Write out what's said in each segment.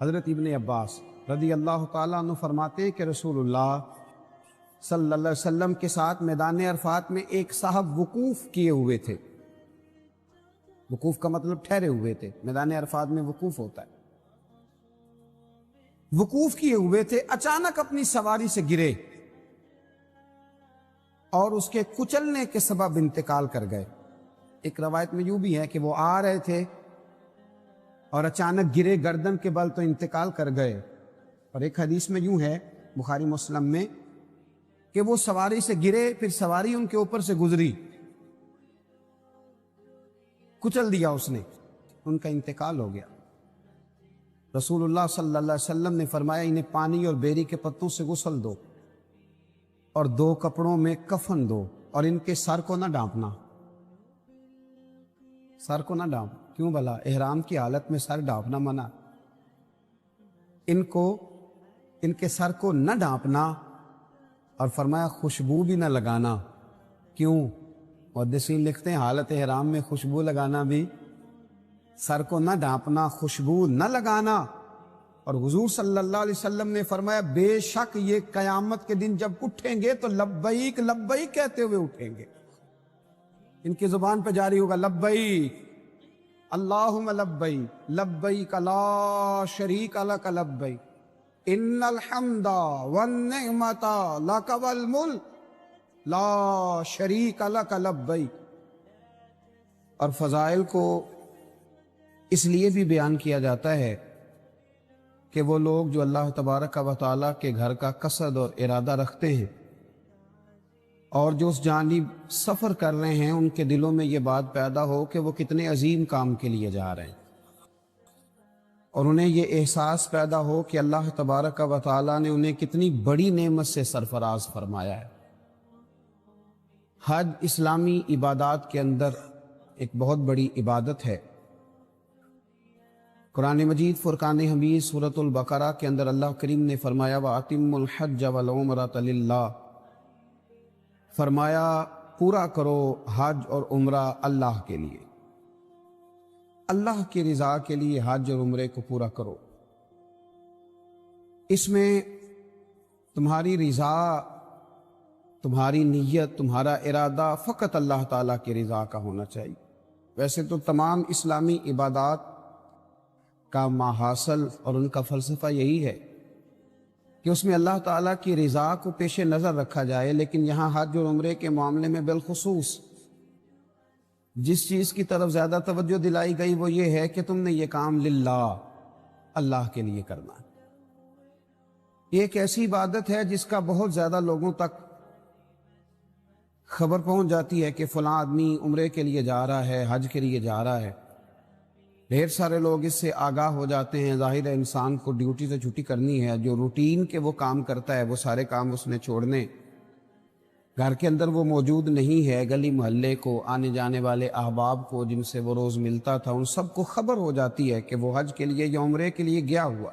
حضرت ابن عباس رضی اللہ تعالیٰ عنہ فرماتے ہیں کہ رسول اللہ صلی اللہ علیہ وسلم کے ساتھ میدان عرفات میں ایک صاحب وقوف کیے ہوئے تھے۔ وقوف کا مطلب ٹھہرے ہوئے تھے، میدان عرفات میں وقوف ہوتا ہے۔ وقوف کیے ہوئے تھے، اچانک اپنی سواری سے گرے اور اس کے کچلنے کے سبب انتقال کر گئے۔ ایک روایت میں یوں بھی ہے کہ وہ آ رہے تھے اور اچانک گرے گردن کے بل تو انتقال کر گئے، اور ایک حدیث میں یوں ہے بخاری مسلم میں کہ وہ سواری سے گرے، پھر سواری ان کے اوپر سے گزری، کچل دیا اس نے، ان کا انتقال ہو گیا۔ رسول اللہ صلی اللہ علیہ وسلم نے فرمایا انہیں پانی اور بیری کے پتوں سے غسل دو اور 2 کپڑوں میں کفن دو، اور ان کے سر کو نہ ڈانپنا۔ سر کو نہ ڈانپ، کیوں بھلا؟ احرام کی حالت میں سر ڈانپنا منع۔ ان کے سر کو نہ ڈانپنا، اور فرمایا خوشبو بھی نہ لگانا۔ کیوں؟ محدثین لکھتے ہیں حالت احرام میں خوشبو لگانا بھی، سر کو نہ ڈانپنا، خوشبو نہ لگانا۔ اور حضور صلی اللہ علیہ وسلم نے فرمایا بے شک یہ قیامت کے دن جب اٹھیں گے تو لبیک لبیک کہتے ہوئے اٹھیں گے۔ ان کی زبان پہ جاری ہوگا لبیک اللہم لبیک لبیک لا شریک لک لبیک ان الحمد والنعمت لک والملک لا شریک لک لبیک۔ اور فضائل کو اس لیے بھی بیان کیا جاتا ہے کہ وہ لوگ جو اللہ تبارک و تعالیٰ کے گھر کا قصد اور ارادہ رکھتے ہیں اور جو اس جانب سفر کر رہے ہیں، ان کے دلوں میں یہ بات پیدا ہو کہ وہ کتنے عظیم کام کے لیے جا رہے ہیں، اور انہیں یہ احساس پیدا ہو کہ اللہ تبارک و تعالیٰ نے انہیں کتنی بڑی نعمت سے سرفراز فرمایا ہے۔ حج اسلامی عبادات کے اندر ایک بہت بڑی عبادت ہے۔ قرآن مجید فرقان حمید سورۃ البقرہ کے اندر اللہ کریم نے فرمایا وَأَتِمُّوا الْحَجَّ وَالْعُمْرَةَ لِلَّهِ، فرمایا پورا کرو حج اور عمرہ اللہ کے لیے، اللہ کی رضا کے لیے حج اور عمرے کو پورا کرو۔ اس میں تمہاری رضا، تمہاری نیت، تمہارا ارادہ فقط اللہ تعالیٰ کی رضا کا ہونا چاہیے۔ ویسے تو تمام اسلامی عبادات کا ماحصل اور ان کا فلسفہ یہی ہے کہ اس میں اللہ تعالیٰ کی رضا کو پیش نظر رکھا جائے، لیکن یہاں حج اور عمرے کے معاملے میں بالخصوص جس چیز کی طرف زیادہ توجہ دلائی گئی وہ یہ ہے کہ تم نے یہ کام للہ، اللہ کے لیے کرنا ہے۔ یہ ایک ایسی عبادت ہے جس کا بہت زیادہ لوگوں تک خبر پہنچ جاتی ہے کہ فلاں آدمی عمرے کے لیے جا رہا ہے، حج کے لیے جا رہا ہے، ڈھیر سارے لوگ اس سے آگاہ ہو جاتے ہیں۔ ظاہر ہے انسان کو ڈیوٹی سے چھٹی کرنی ہے، جو روٹین کے وہ کام کرتا ہے وہ سارے کام اس نے چھوڑنے، گھر کے اندر وہ موجود نہیں ہے، گلی محلے کو، آنے جانے والے احباب کو جن سے وہ روز ملتا تھا، ان سب کو خبر ہو جاتی ہے کہ وہ حج کے لیے یا عمرے کے لیے گیا ہوا۔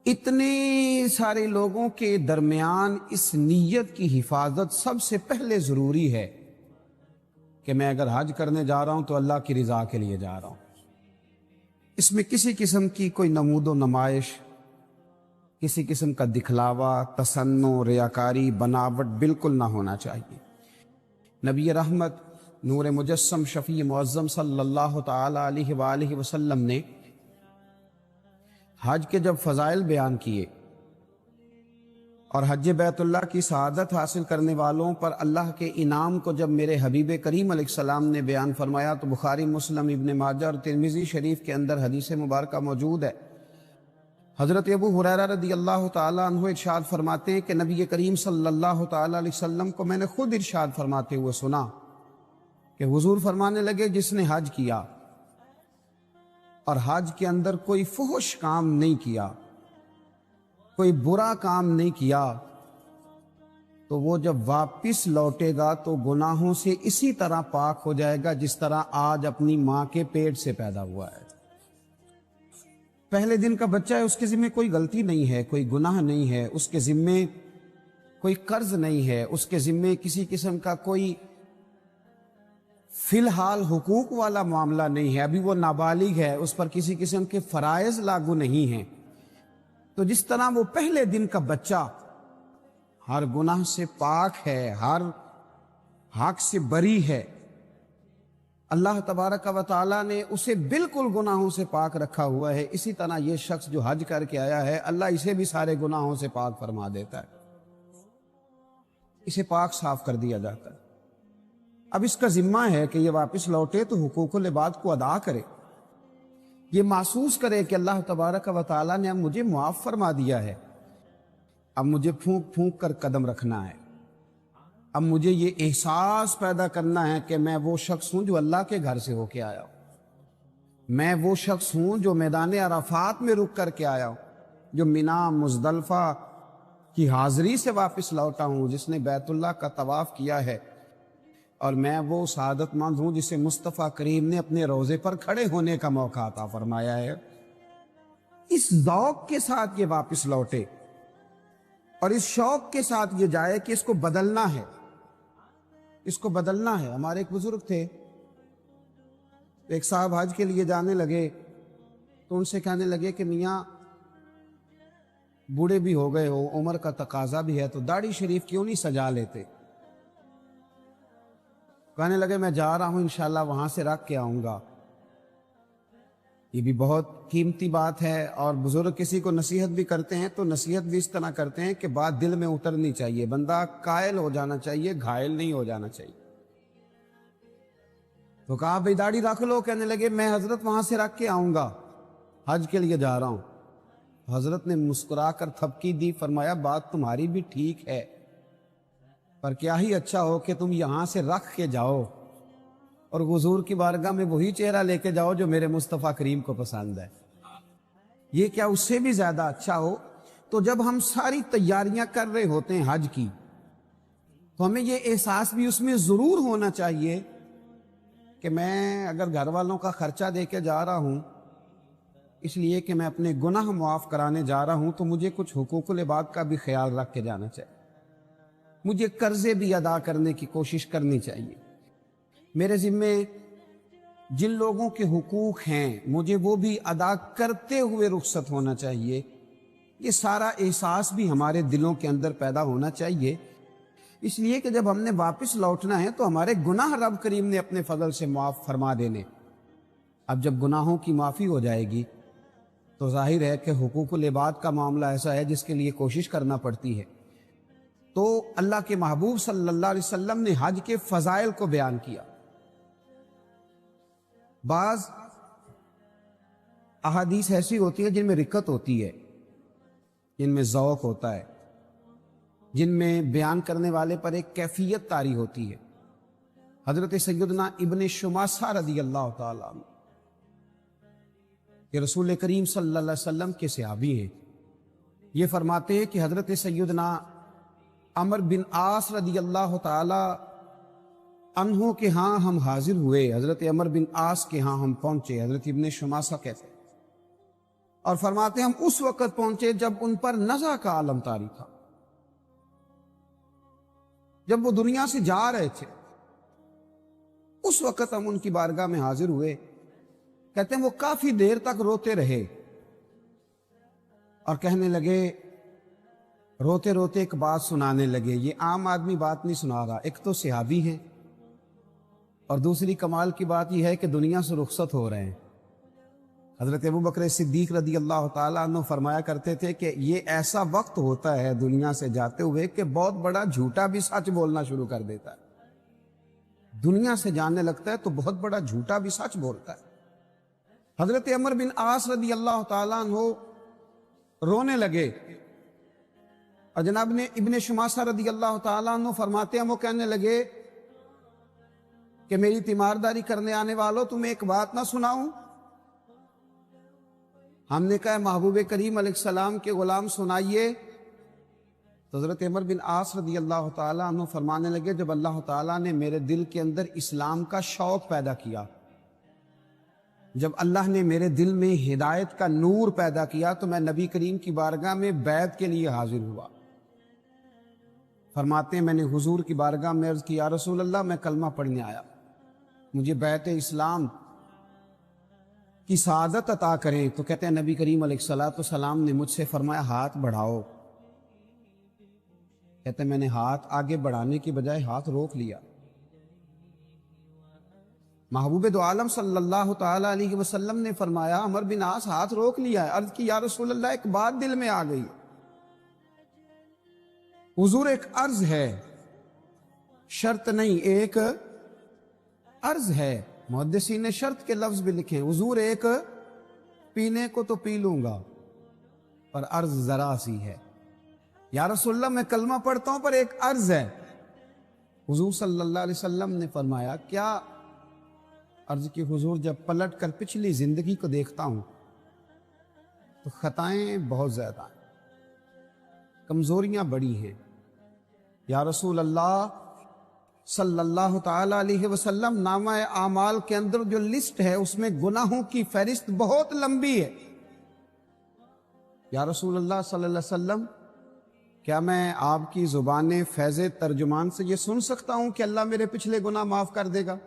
اتنے سارے لوگوں کے درمیان اس نیت کی حفاظت سب سے پہلے ضروری ہے کہ میں اگر حج کرنے جا رہا ہوں تو اللہ کی رضا کے لیے جا رہا ہوں۔ اس میں کسی قسم کی کوئی نمود و نمائش، کسی قسم کا دکھلاوا، تصنع، ریاکاری، بناوٹ بالکل نہ ہونا چاہیے۔ نبی رحمت نور مجسم شفیع معظم صلی اللہ تعالی علیہ وآلہ وسلم نے حج کے جب فضائل بیان کیے اور حج بیت اللہ کی سعادت حاصل کرنے والوں پر اللہ کے انعام کو جب میرے حبیب کریم علیہ السلام نے بیان فرمایا تو بخاری، مسلم، ابن ماجہ اور ترمذی شریف کے اندر حدیث مبارکہ موجود ہے۔ حضرت ابو ہریرہ رضی اللہ تعالیٰ عنہ ارشاد فرماتے ہیں کہ نبی کریم صلی اللہ تعالیٰ علیہ وسلم کو میں نے خود ارشاد فرماتے ہوئے سنا کہ حضور فرمانے لگے جس نے حج کیا اور حج کے اندر کوئی فحش کام نہیں کیا، کوئی برا کام نہیں کیا، تو وہ جب واپس لوٹے گا تو گناہوں سے اسی طرح پاک ہو جائے گا جس طرح آج اپنی ماں کے پیٹ سے پیدا ہوا ہے۔ پہلے دن کا بچہ ہے، اس کے ذمہ کوئی غلطی نہیں ہے، کوئی گناہ نہیں ہے، اس کے ذمہ کوئی قرض نہیں ہے، اس کے ذمہ کسی قسم کا کوئی فی الحال حقوق والا معاملہ نہیں ہے، ابھی وہ نابالغ ہے، اس پر کسی قسم کے فرائض لاگو نہیں ہیں، تو جس طرح وہ پہلے دن کا بچہ ہر گناہ سے پاک ہے، ہر حق سے بری ہے، اللہ تبارک و تعالیٰ نے اسے بالکل گناہوں سے پاک رکھا ہوا ہے، اسی طرح یہ شخص جو حج کر کے آیا ہے اللہ اسے بھی سارے گناہوں سے پاک فرما دیتا ہے، اسے پاک صاف کر دیا جاتا ہے۔ اب اس کا ذمہ ہے کہ یہ واپس لوٹے تو حقوق العباد کو ادا کرے، یہ محسوس کرے کہ اللہ تبارک و تعالیٰ نے اب مجھے معاف فرما دیا ہے، اب مجھے پھونک پھونک کر قدم رکھنا ہے، اب مجھے یہ احساس پیدا کرنا ہے کہ میں وہ شخص ہوں جو اللہ کے گھر سے ہو کے آیا ہوں، میں وہ شخص ہوں جو میدان عرفات میں رک کر کے آیا ہوں، جو مینا مزدلفہ کی حاضری سے واپس لوٹا ہوں، جس نے بیت اللہ کا طواف کیا ہے، اور میں وہ سعادت مند ہوں جسے مصطفیٰ کریم نے اپنے روضے پر کھڑے ہونے کا موقع عطا فرمایا ہے۔ اس ذوق کے ساتھ یہ واپس لوٹے اور اس شوق کے ساتھ یہ جائے کہ اس کو بدلنا ہے، اس کو بدلنا ہے۔ ہمارے ایک بزرگ تھے، ایک صاحب حج کے لیے جانے لگے تو ان سے کہنے لگے کہ میاں بوڑھے بھی ہو گئے ہو، عمر کا تقاضا بھی ہے، تو داڑھی شریف کیوں نہیں سجا لیتے؟ کہنے لگے میں جا رہا ہوں انشاءاللہ وہاں سے رکھ کے آؤں گا۔ یہ بھی بہت قیمتی بات ہے، اور بزرگ کسی کو نصیحت بھی کرتے ہیں تو نصیحت بھی اس طرح کرتے ہیں کہ بات دل میں اترنی چاہیے، بندہ قائل ہو جانا چاہیے، گھائل نہیں ہو جانا چاہیے۔ تو کہا بھئی داڑھی رکھ لو، کہنے لگے میں حضرت وہاں سے رکھ کے آؤں گا، حج کے لیے جا رہا ہوں۔ حضرت نے مسکرا کر تھپکی دی، فرمایا بات تمہاری بھی ٹھیک ہے، پر کیا ہی اچھا ہو کہ تم یہاں سے رکھ کے جاؤ اور حضور کی بارگاہ میں وہی چہرہ لے کے جاؤ جو میرے مصطفیٰ کریم کو پسند ہے، یہ کیا اس سے بھی زیادہ اچھا ہو؟ تو جب ہم ساری تیاریاں کر رہے ہوتے ہیں حج کی، تو ہمیں یہ احساس بھی اس میں ضرور ہونا چاہیے کہ میں اگر گھر والوں کا خرچہ دے کے جا رہا ہوں اس لیے کہ میں اپنے گناہ معاف کرانے جا رہا ہوں، تو مجھے کچھ حقوق العباد کا بھی خیال رکھ کے جانا چاہیے، مجھے قرضے بھی ادا کرنے کی کوشش کرنی چاہیے، میرے ذمے جن لوگوں کے حقوق ہیں مجھے وہ بھی ادا کرتے ہوئے رخصت ہونا چاہیے۔ یہ سارا احساس بھی ہمارے دلوں کے اندر پیدا ہونا چاہیے، اس لیے کہ جب ہم نے واپس لوٹنا ہے تو ہمارے گناہ رب کریم نے اپنے فضل سے معاف فرما دینے۔ اب جب گناہوں کی معافی ہو جائے گی تو ظاہر ہے کہ حقوق العباد کا معاملہ ایسا ہے جس کے لیے کوشش کرنا پڑتی ہے۔ تو اللہ کے محبوب صلی اللہ علیہ وسلم نے حج کے فضائل کو بیان کیا۔ بعض احادیث ایسی ہوتی ہیں جن میں رکت ہوتی ہے، جن میں ذوق ہوتا ہے، جن میں بیان کرنے والے پر ایک کیفیت طاری ہوتی ہے۔ حضرت سیدنا ابن شماسہ رضی اللہ تعالیٰ عنہ، کہ رسول کریم صلی اللہ علیہ وسلم کے صحابی ہیں، یہ فرماتے ہیں کہ حضرت سیدنا عمر بن عاص رضی اللہ تعالی عنہ کے ہاں ہم حاضر ہوئے، حضرت عمر بن عاص کے ہاں ہم پہنچے، حضرت ابن شماسہ کہتے ہیں، اور فرماتے ہیں ہم اس وقت پہنچے جب ان پر نزع کا عالم طاری تھا، جب وہ دنیا سے جا رہے تھے، اس وقت ہم ان کی بارگاہ میں حاضر ہوئے۔ کہتے ہیں وہ کافی دیر تک روتے رہے اور کہنے لگے، روتے روتے ایک بات سنانے لگے، یہ عام آدمی بات نہیں سنا رہا، ایک تو صحابی ہیں اور دوسری کمال کی بات یہ ہے کہ دنیا سے رخصت ہو رہے ہیں۔ حضرت ابوبکر صدیق رضی اللہ تعالیٰ عنہ فرمایا کرتے تھے کہ یہ ایسا وقت ہوتا ہے دنیا سے جاتے ہوئے کہ بہت بڑا جھوٹا بھی سچ بولنا شروع کر دیتا ہے، دنیا سے جانے لگتا ہے تو بہت بڑا جھوٹا بھی سچ بولتا ہے۔ حضرت عمر بن عاص رضی اللہ تعالیٰ عنہ رونے لگے، اور جناب نے ابن شماسہ رضی اللہ تعالیٰ عنہ فرماتے ہیں وہ کہنے لگے کہ میری تیمارداری کرنے آنے والوں تمہیں ایک بات نہ سناؤں؟ ہم نے کہا محبوب کریم علیہ السلام کے غلام سنائیے۔ تو حضرت عمر بن عاص رضی اللہ تعالیٰ عنہ فرمانے لگے جب اللہ تعالیٰ نے میرے دل کے اندر اسلام کا شوق پیدا کیا، جب اللہ نے میرے دل میں ہدایت کا نور پیدا کیا تو میں نبی کریم کی بارگاہ میں بیعت کے لیے حاضر ہوا۔ فرماتے ہیں میں نے حضور کی بارگاہ میں عرض کی یا رسول اللہ میں کلمہ پڑھنے آیا، مجھے بیعت اسلام کی سعادت عطا کریں، تو کہتے ہیں نبی کریم علیہ الصلوۃ والسلام نے مجھ سے فرمایا ہاتھ بڑھاؤ. کہتے ہیں میں نے ہاتھ آگے بڑھانے کی بجائے ہاتھ روک لیا. محبوب دو عالم صلی اللہ تعالی علیہ وسلم نے فرمایا عمر بن عاص ہاتھ روک لیا ہے. عرض کی یا رسول اللہ ایک بات دل میں آ گئی. حضور ایک عرض ہے، شرط نہیں، ایک عرض ہے. محدثین نے شرط کے لفظ بھی لکھے ہیں. حضور ایک پینے کو تو پی لوں گا پر عرض ذرا سی ہے. یا رسول اللہ میں کلمہ پڑھتا ہوں پر ایک عرض ہے. حضور صلی اللہ علیہ وسلم نے فرمایا کیا؟ عرض کی حضور جب پلٹ کر پچھلی زندگی کو دیکھتا ہوں تو خطائیں بہت زیادہ ہیں، کمزوریاں بڑی ہیں. یا رسول اللہ صلی اللہ تعالی علیہ وسلم، نامہ اعمال کے اندر جو لسٹ ہے اس میں گناہوں کی فہرست بہت لمبی ہے. یا رسول اللہ صلی اللہ علیہ وسلم کیا میں آپ کی زبان فیض ترجمان سے یہ سن سکتا ہوں کہ اللہ میرے پچھلے گناہ معاف کر دے گا؟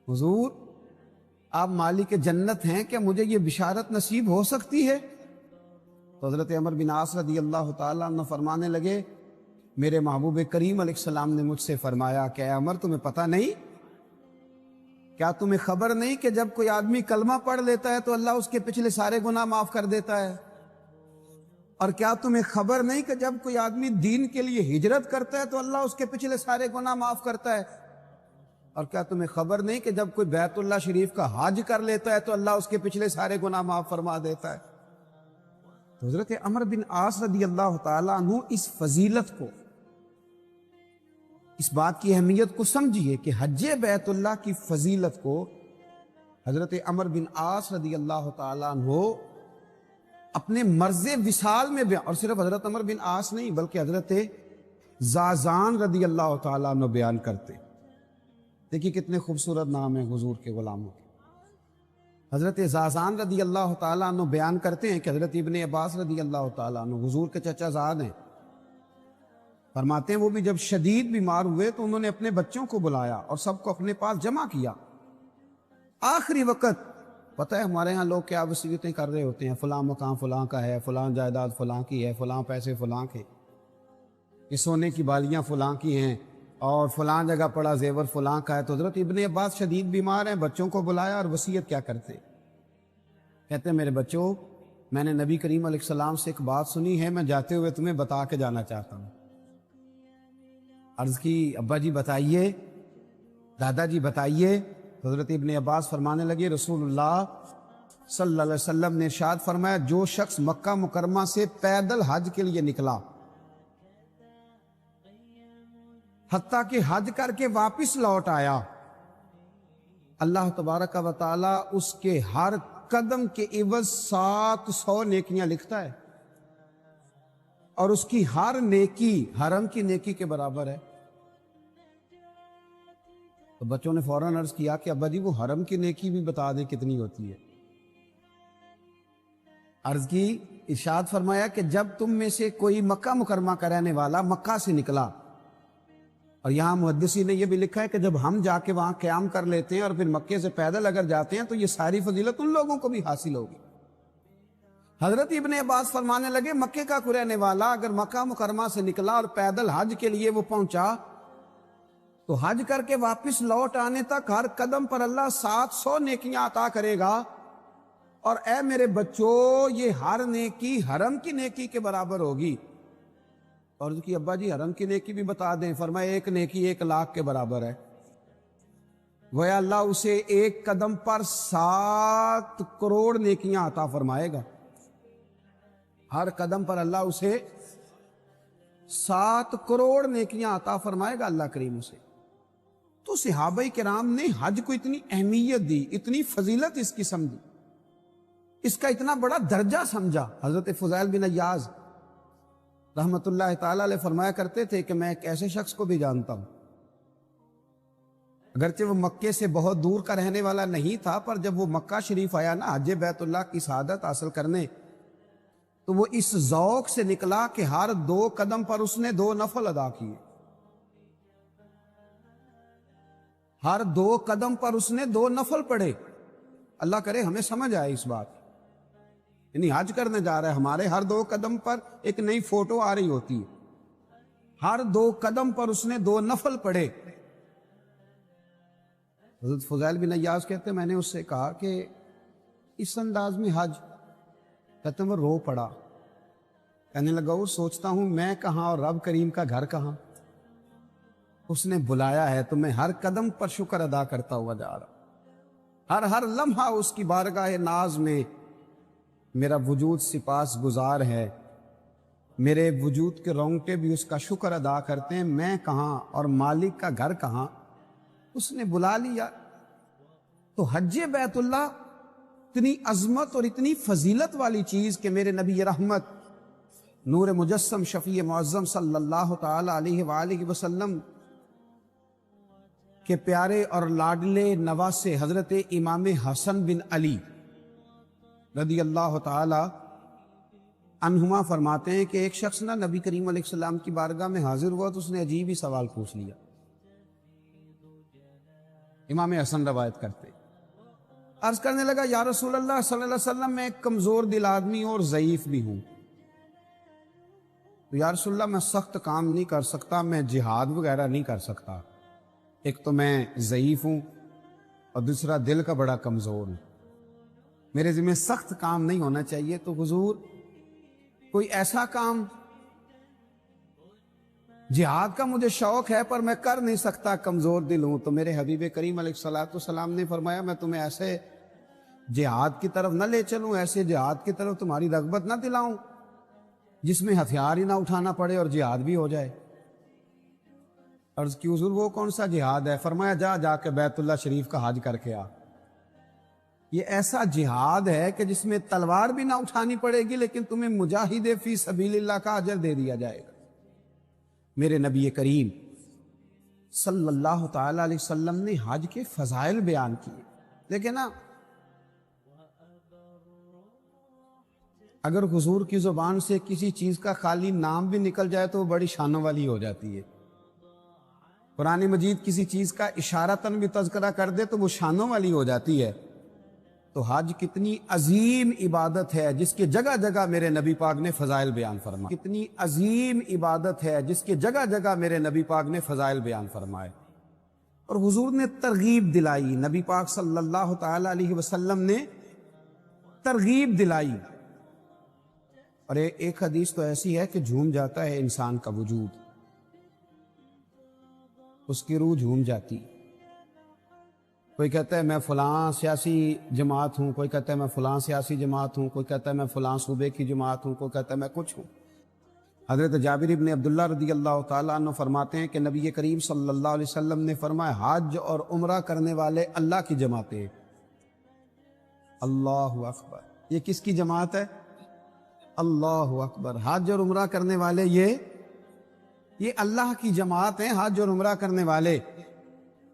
حضور آپ مالک جنت ہیں، کیا مجھے یہ بشارت نصیب ہو سکتی ہے؟ تو حضرت عمر بن عاص رضی اللہ تعالیٰ عنہ فرمانے لگے میرے محبوب کریم علیہ السلام نے مجھ سے فرمایا کہ اے عمر تمہیں پتہ نہیں، کیا تمہیں خبر نہیں کہ جب کوئی آدمی کلمہ پڑھ لیتا ہے تو اللہ اس کے پچھلے سارے گناہ معاف کر دیتا ہے؟ اور کیا تمہیں خبر نہیں کہ جب کوئی آدمی دین کے لیے ہجرت کرتا ہے تو اللہ اس کے پچھلے سارے گناہ معاف کرتا ہے؟ اور کیا تمہیں خبر نہیں کہ جب کوئی بیت اللہ شریف کا حج کر لیتا ہے تو اللہ اس کے پچھلے سارے گناہ معاف فرما دیتا ہے؟ تو حضرت عمر بن عاص رضی اللہ تعالیٰ عنہ اس فضیلت کو، اس بات کی اہمیت کو سمجھیے کہ حج بیت اللہ کی فضیلت کو حضرت عمر بن عاص رضی اللہ تعالیٰ عنہ اپنے مرض وصال میں بیان، اور صرف حضرت عمر بن عاص نہیں بلکہ حضرت زازان رضی اللہ تعالیٰ عنہ بیان کرتے. دیکھیے کتنے خوبصورت نام ہیں حضور کے غلاموں کے. حضرت زازان رضی اللہ تعالیٰ عنہ بیان کرتے ہیں کہ حضرت ابن عباس رضی اللہ تعالیٰ عنہ حضور کے چچا زاد ہیں. فرماتے ہیں وہ بھی جب شدید بیمار ہوئے تو انہوں نے اپنے بچوں کو بلایا اور سب کو اپنے پاس جمع کیا. آخری وقت پتہ ہے ہمارے ہاں لوگ کیا وصیتیں کر رہے ہوتے ہیں، فلاں مکان فلاں کا ہے، فلاں جائیداد فلاں کی ہے، فلاں پیسے فلاں کے، یہ سونے کی بالیاں فلاں کی ہیں، اور فلاں جگہ پڑا زیور فلاں کا ہے. تو حضرت ابن عباس شدید بیمار ہیں، بچوں کو بلایا اور وصیت کیا کرتے ہیں؟ کہتے ہیں میرے بچوں میں نے نبی کریم علیہ السلام سے ایک بات سنی ہے، میں جاتے ہوئے تمہیں بتا کے جانا چاہتا ہوں. عرض کی ابا جی بتائیے، دادا جی بتائیے. حضرت ابن عباس فرمانے لگے رسول اللہ صلی اللہ علیہ وسلم نے ارشاد فرمایا جو شخص مکہ مکرمہ سے پیدل حج کے لیے نکلا حتیٰ کہ حج کر کے واپس لوٹ آیا، اللہ تبارک و تعالی اس کے ہر قدم کے عوض 700 نیکیاں لکھتا ہے، اور اس کی ہر نیکی حرم کی نیکی کے برابر ہے. تو بچوں نے فوراً عرض کیا کہ ابا جی وہ حرم کی نیکی بھی بتا دیں کتنی ہوتی ہے. عرض کی ارشاد فرمایا کہ جب تم میں سے کوئی مکہ مکرمہ کا رہنے والا مکہ سے نکلا، اور یہاں محدثی نے یہ بھی لکھا ہے کہ جب ہم جا کے وہاں قیام کر لیتے ہیں اور پھر مکے سے پیدل اگر جاتے ہیں تو یہ ساری فضیلت ان لوگوں کو بھی حاصل ہوگی. حضرت ابن عباس فرمانے لگے مکے کا کوئی رہنے والا اگر مکہ مکرمہ سے نکلا اور پیدل حج کے لیے وہ پہنچا تو حج کر کے واپس لوٹ آنے تک ہر قدم پر اللہ 700 نیکیاں عطا کرے گا. اور اے میرے بچوں یہ ہر نیکی حرم کی نیکی کے برابر ہوگی. اور اس کی ابا جی حرم کی نیکی بھی بتا دیں. فرمایا ایک نیکی 1,00,000 کے برابر ہے. گویا اللہ اسے ایک قدم پر 7 کروڑ نیکیاں عطا فرمائے گا. ہر قدم پر اللہ اسے 7 کروڑ نیکیاں عطا فرمائے گا اللہ کریم اسے. تو صحابہ کرام نے حج کو اتنی اہمیت دی، اتنی فضیلت اس کی سمجھی، اس کا اتنا بڑا درجہ سمجھا. حضرت فضیل بن عیاض رحمت اللہ تعالی علیہ فرمایا کرتے تھے کہ میں ایک ایسے شخص کو بھی جانتا ہوں، اگرچہ وہ مکے سے بہت دور کا رہنے والا نہیں تھا، پر جب وہ مکہ شریف آیا نا حج بیت اللہ کی سعادت حاصل کرنے، تو وہ اس ذوق سے نکلا کہ ہر 2 قدم پر اس نے 2 نفل ادا کیے. ہر 2 قدم پر اس نے 2 نفل پڑھے. اللہ کرے ہمیں سمجھ آئے اس بات. یعنی حج کرنے جا رہا ہے, ہمارے ہر 2 قدم پر ایک نئی فوٹو آ رہی ہوتی ہے. ہر 2 قدم پر اس نے 2 نفل پڑھے. حضرت فضیل بن عیاض کہتے ہیں میں نے اس سے کہا کہ اس انداز میں حج, کہتے ہیں وہ رو پڑا. کہنے لگا وہ سوچتا ہوں میں کہاں اور رب کریم کا گھر کہاں. اس نے بلایا ہے تو میں ہر قدم پر شکر ادا کرتا ہوا جا رہا. ہر لمحہ اس کی بارگاہ ناز میں میرا وجود سپاس گزار ہے. میرے وجود کے رونگٹے بھی اس کا شکر ادا کرتے ہیں. میں کہاں اور مالک کا گھر کہاں. اس نے بلا لیا. تو حج بیت اللہ اتنی عظمت اور اتنی فضیلت والی چیز کہ میرے نبی رحمت نور مجسم شفیع معظم صلی اللہ تعالی علیہ وآلہ وسلم کے پیارے اور لاڈلے نواسے حضرت امام حسن بن علی رضی اللہ تعالی عنہما فرماتے ہیں کہ ایک شخص نہ نبی کریم علیہ السلام کی بارگاہ میں حاضر ہوا تو اس نے عجیب ہی سوال پوچھ لیا. امام حسن روایت کرتے, عرض کرنے لگا یا رسول اللہ صلی اللہ علیہ وسلم میں ایک کمزور دل آدمی اور ضعیف بھی ہوں, تو یا رسول اللہ میں سخت کام نہیں کر سکتا, میں جہاد وغیرہ نہیں کر سکتا. ایک تو میں ضعیف ہوں اور دوسرا دل کا بڑا کمزور ہوں, میرے ذمہ سخت کام نہیں ہونا چاہیے. تو حضور کوئی ایسا کام, جہاد کا مجھے شوق ہے پر میں کر نہیں سکتا, کمزور دل ہوں. تو میرے حبیب کریم علیہ السلام نے فرمایا میں تمہیں ایسے جہاد کی طرف نہ لے چلوں, ایسے جہاد کی طرف تمہاری رغبت نہ دلاؤں جس میں ہتھیار ہی نہ اٹھانا پڑے اور جہاد بھی ہو جائے. عرض کی حضور وہ کون سا جہاد ہے؟ فرمایا جا کے بیت اللہ شریف کا حج کر کے آ. یہ ایسا جہاد ہے کہ جس میں تلوار بھی نہ اٹھانی پڑے گی لیکن تمہیں مجاہد فی سبیل اللہ کا اجر دے دیا جائے گا. میرے نبی کریم صلی اللہ تعالی علیہ وسلم نے حج کے فضائل بیان کیے, لیکن نا اگر حضور کی زبان سے کسی چیز کا خالی نام بھی نکل جائے تو وہ بڑی شانوں والی ہو جاتی ہے. قرآن مجید کسی چیز کا اشارتاً بھی تذکرہ کر دے تو وہ شانوں والی ہو جاتی ہے. تو حج کتنی عظیم عبادت ہے جس کے جگہ جگہ میرے نبی پاک نے فضائل بیان فرمائے. کتنی عظیم عبادت ہے جس کے جگہ جگہ میرے نبی پاک نے فضائل بیان فرمائے. اور حضور نے ترغیب دلائی, نبی پاک صلی اللہ تعالی علیہ وسلم نے ترغیب دلائی. اور ایک حدیث تو ایسی ہے کہ جھوم جاتا ہے انسان کا وجود, اس کی روح جھوم جاتی. کوئی کہتا ہے میں فلاں سیاسی جماعت ہوں, کوئی کہتا ہے میں فلاں سیاسی جماعت ہوں, کوئی کہتا ہے میں فلاں صوبے کی جماعت ہوں, کوئی کہتا ہے میں کچھ ہوں. حضرت جابر ابن عبداللہ رضی اللہ تعالیٰ عنہ فرماتے ہیں کہ نبی کریم صلی اللہ علیہ وسلم نے فرمایا حج اور عمرہ کرنے والے اللہ کی جماعتیں. اللہ اکبر, یہ کس کی جماعت ہے؟ اللہ اکبر. حج اور عمرہ کرنے والے یہ اللہ کی جماعت ہیں, حج اور عمرہ کرنے والے.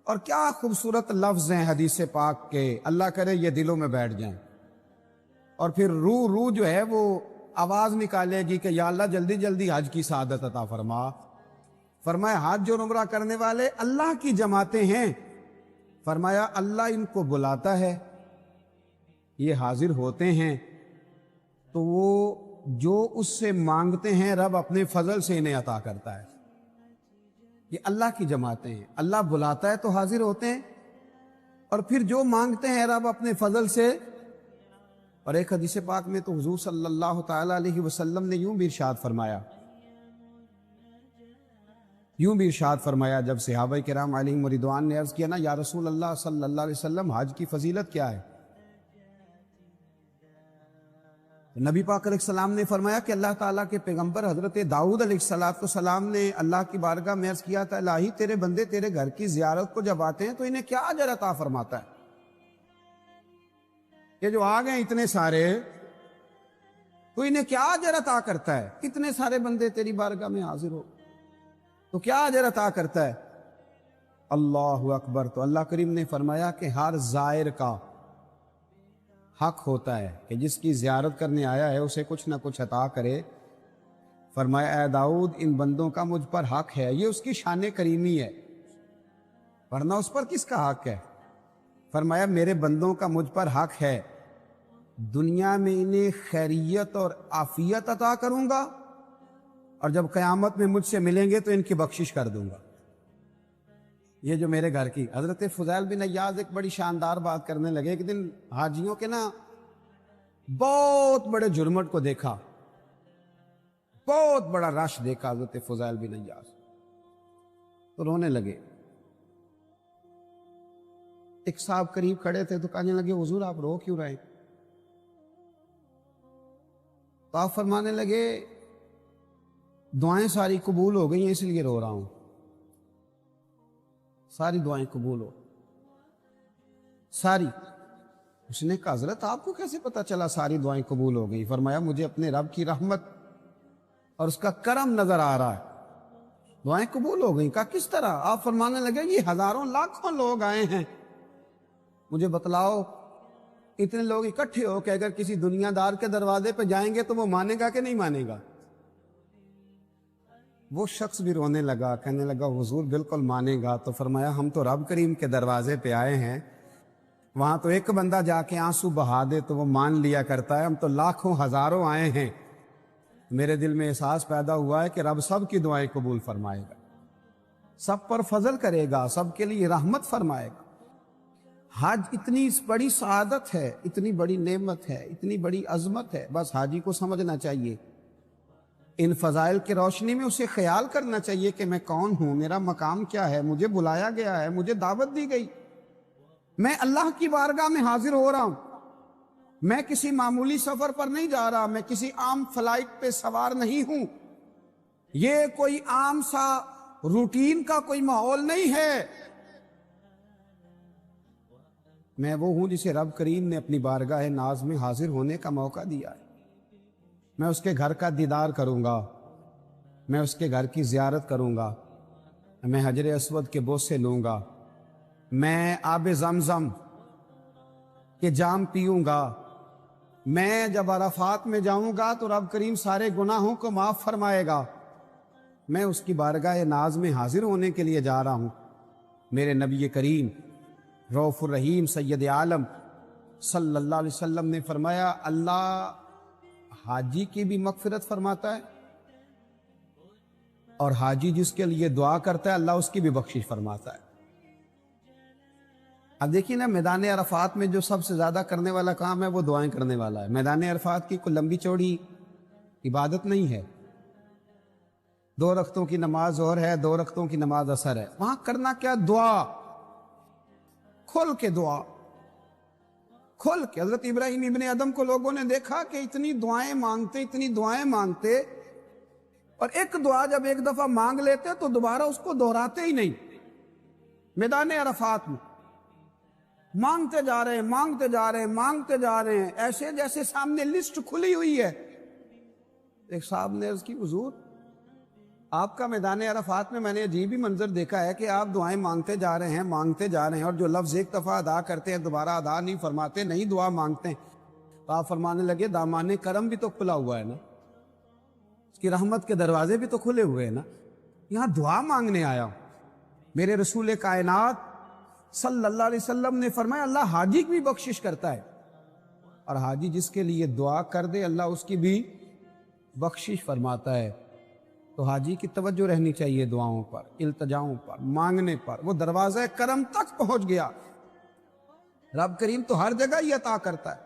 اور کیا خوبصورت لفظ ہیں حدیث پاک کے, اللہ کرے یہ دلوں میں بیٹھ جائیں. اور پھر روح جو ہے وہ آواز نکالے گی کہ یا اللہ جلدی جلدی حج کی سعادت عطا فرما. فرمایا حج اور عمرہ کرنے والے اللہ کی جماعتیں ہیں. فرمایا اللہ ان کو بلاتا ہے, یہ حاضر ہوتے ہیں, تو وہ جو اس سے مانگتے ہیں رب اپنے فضل سے انہیں عطا کرتا ہے. یہ اللہ کی جماعتیں ہیں, اللہ بلاتا ہے تو حاضر ہوتے ہیں, اور پھر جو مانگتے ہیں رب اپنے فضل سے. اور ایک حدیث پاک میں تو حضور صلی اللہ تعالی علیہ وسلم نے یوں بھی ارشاد فرمایا جب صحابہ کرام علیہم رضوان نے عرض کیا نا یا رسول اللہ صلی اللہ علیہ وسلم حج کی فضیلت کیا ہے؟ نبی پاک علیہ السلام نے فرمایا کہ اللہ تعالیٰ کے پیغمبر حضرت داؤد علیہ السلام نے اللہ کی بارگاہ میں عرض کیا تھا الہی تیرے بندے تیرے گھر کی زیارت کو جب آتے ہیں تو انہیں کیا اجر عطا فرماتا ہے؟ کہ جو آ گئے اتنے سارے تو انہیں کیا اجر عطا کرتا ہے؟ کتنے سارے بندے تیری بارگاہ میں حاضر ہو تو کیا اجر عطا کرتا ہے؟ اللہ اکبر. تو اللہ کریم نے فرمایا کہ ہر زائر کا حق ہوتا ہے کہ جس کی زیارت کرنے آیا ہے اسے کچھ نہ کچھ عطا کرے. فرمایا اے داؤد ان بندوں کا مجھ پر حق ہے, یہ اس کی شان کریمی ہے. ورنہ اس پر کس کا حق ہے؟ فرمایا میرے بندوں کا مجھ پر حق ہے، دنیا میں انہیں خیریت اور عافیت عطا کروں گا، اور جب قیامت میں مجھ سے ملیں گے تو ان کی بخشش کر دوں گا۔ یہ جو میرے گھر کی حضرت فضیل بن عیاض ایک بڑی شاندار بات کرنے لگے۔ ایک دن حاجیوں کے بہت بڑے جرمٹ کو دیکھا، بہت بڑا رش دیکھا حضرت فضیل بن عیاض، تو رونے لگے۔ ایک صاحب قریب کھڑے تھے تو کہنے لگے حضور آپ رو کیوں رہے؟ تو آپ فرمانے لگے دعائیں ساری قبول ہو گئی ہیں اس لیے رو رہا ہوں، ساری دعائیں قبول ہو ساری۔ اس نے کہا حضرت آپ کو کیسے پتا چلا ساری دعائیں قبول ہو گئی؟ فرمایا مجھے اپنے رب کی رحمت اور اس کا کرم نظر آ رہا ہے، دعائیں قبول ہو گئیں۔ کہا کس طرح؟ آپ فرمانے لگے یہ ہزاروں لاکھوں لوگ آئے ہیں، مجھے بتلاؤ اتنے لوگ اکٹھے ہو کہ اگر کسی دنیا دار کے دروازے پہ جائیں گے تو وہ مانے گا کہ نہیں مانے گا؟ وہ شخص بھی رونے لگا، کہنے لگا حضور بالکل مانے گا۔ تو فرمایا ہم تو رب کریم کے دروازے پہ آئے ہیں، وہاں تو ایک بندہ جا کے آنسو بہا دے تو وہ مان لیا کرتا ہے، ہم تو لاکھوں ہزاروں آئے ہیں۔ میرے دل میں احساس پیدا ہوا ہے کہ رب سب کی دعائیں قبول فرمائے گا، سب پر فضل کرے گا، سب کے لیے رحمت فرمائے گا۔ حج اتنی بڑی سعادت ہے، اتنی بڑی نعمت ہے، اتنی بڑی عظمت ہے، بس حاجی کو سمجھنا چاہیے، ان فضائل کی روشنی میں اسے خیال کرنا چاہیے کہ میں کون ہوں، میرا مقام کیا ہے، مجھے بلایا گیا ہے، مجھے دعوت دی گئی، میں اللہ کی بارگاہ میں حاضر ہو رہا ہوں، میں کسی معمولی سفر پر نہیں جا رہا، میں کسی عام فلائٹ پہ سوار نہیں ہوں، یہ کوئی عام سا روٹین کا کوئی ماحول نہیں ہے، میں وہ ہوں جسے رب کریم نے اپنی بارگاہ ناز میں حاضر ہونے کا موقع دیا ہے۔ میں اس کے گھر کا دیدار کروں گا، میں اس کے گھر کی زیارت کروں گا، میں حجر اسود کے بوسے لوں گا، میں آب زمزم کے جام پیوں گا، میں جب عرفات میں جاؤں گا تو رب کریم سارے گناہوں کو معاف فرمائے گا، میں اس کی بارگاہ ناز میں حاضر ہونے کے لیے جا رہا ہوں۔ میرے نبی کریم رؤوف الرحیم سید عالم صلی اللہ علیہ وسلم نے فرمایا اللہ حاجی کی بھی مغفرت فرماتا ہے، اور حاجی جس کے لیے دعا کرتا ہے اللہ اس کی بھی بخشش فرماتا ہے۔ اب دیکھیے نا، میدان عرفات میں جو سب سے زیادہ کرنے والا کام ہے وہ دعائیں کرنے والا ہے۔ میدان عرفات کی کوئی لمبی چوڑی عبادت نہیں ہے، 2 رکعتوں کی نماز ظہر ہے، 2 رکعتوں کی نماز عصر ہے، وہاں کرنا کیا؟ دعا، کھل کے دعا، کھل کے۔ حضرت ابراہیم ابن ادم کو لوگوں نے دیکھا کہ اتنی دعائیں مانگتے، اتنی دعائیں مانگتے، اور ایک دعا جب ایک دفعہ مانگ لیتے تو دوبارہ اس کو دہراتے ہی نہیں۔ میدان عرفات میں مانگتے جا رہے ہیں، مانگتے جا رہے ہیں، مانگتے جا رہے ہیں، ایسے جیسے سامنے لسٹ کھلی ہوئی ہے۔ ایک صاحب نے عرض کی حضور آپ کا میدان عرفات میں نے عجیب ہی منظر دیکھا ہے کہ آپ دعائیں مانگتے جا رہے ہیں، مانگتے جا رہے ہیں، اور جو لفظ ایک دفعہ ادا کرتے ہیں دوبارہ ادا نہیں فرماتے، نہیں دعا مانگتے ہیں۔ تو آپ فرمانے لگے دامان کرم بھی تو کھلا ہوا ہے نا، اس کی رحمت کے دروازے بھی تو کھلے ہوئے ہیں نا، یہاں دعا مانگنے آیا ہوں۔ میرے رسول کائنات صلی اللہ علیہ وسلم نے فرمایا اللہ حاجی کی بھی بخشش کرتا ہے، اور حاجی جس کے لیے دعا کر دے اللہ اس کی بھی بخشش فرماتا ہے۔ تو حاجی کی توجہ رہنی چاہیے دعاؤں پر، التجاؤں پر، مانگنے پر۔ وہ دروازہ کرم تک پہنچ گیا، رب کریم تو ہر جگہ ہی عطا کرتا ہے۔